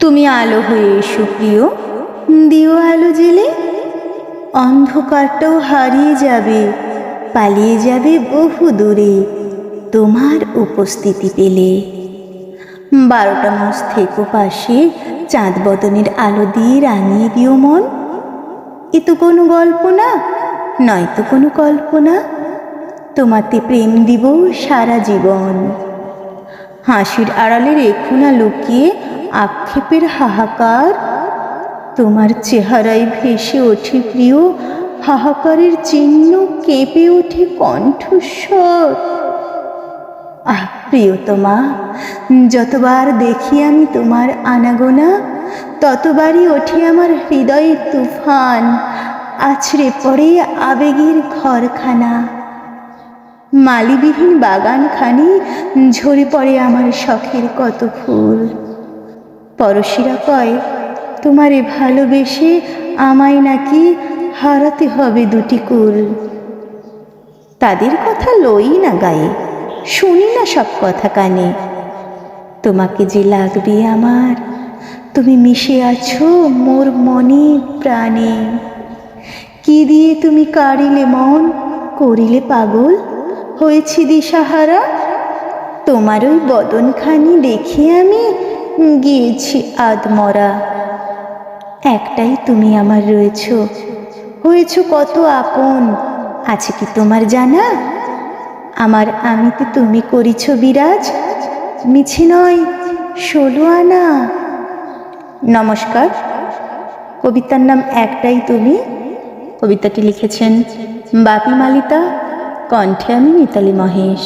তুমি আলো হয়ে এসো প্রিয়, দিও আলো জেলে। অন্ধকারটাও হারিয়ে যাবে, পালিয়ে যাবে বহু দূরে তোমার উপস্থিতি পেলে। 12টা মাস থেকো পাশে, চাঁদ বদনের আলো দিয়ে রাঙিয়ে দিও মন। এ তো কোনো গল্প না, নয়তো কোনো কল্পনা, তোমাতে প্রেম দিব সারা জীবন। হাসির আড়ালে রেখো না লুকিয়ে আক্ষেপের হাহাকার, তোমার চেহারায় ভেসে ওঠে প্রিয় হাহাকারের চিহ্ন, কেঁপে ওঠে কণ্ঠস্বর। আহ প্রিয়তমা, যতবার দেখি আমি তোমার আনাগোনা, ততবারই ওঠে আমার হৃদয়ের তুফান, আছড়ে পড়ে আবেগের ঘরখানা। মালিবিহীন বাগানখানি ঝরে পড়ে আমার শখের কত ফুল। পরশিরা কয় তোমারে ভালোবেসে আমায় নাকি হারাতে হবে দুটি কুল। তাদের কথা লই না গায়ে, শুনি না সব কথা কানে। তোমাকে যে লাগবে আমার, তুমি মিশে আছো মোর মনে প্রাণে। কি দিয়ে তুমি কাড়িলে মন, করিলে পাগল, হয়েছি দিশাহারা। তোমার ওই বদনখানি দেখে আমি গিয়েছি আধমরা। একটাই তুমি আমার রয়েছ, হয়েছ কত আপন, আছে কি তোমার জানা? আমার আমিতে তুমি করিছ বিরাজ, মিছে নয় 16 আনা। নমস্কার, কবিতার নাম একটাই তুমি। কবিতাটি লিখেছেন বাপি মালিতা, কণ্ঠে আমি মিতালি মহেশ।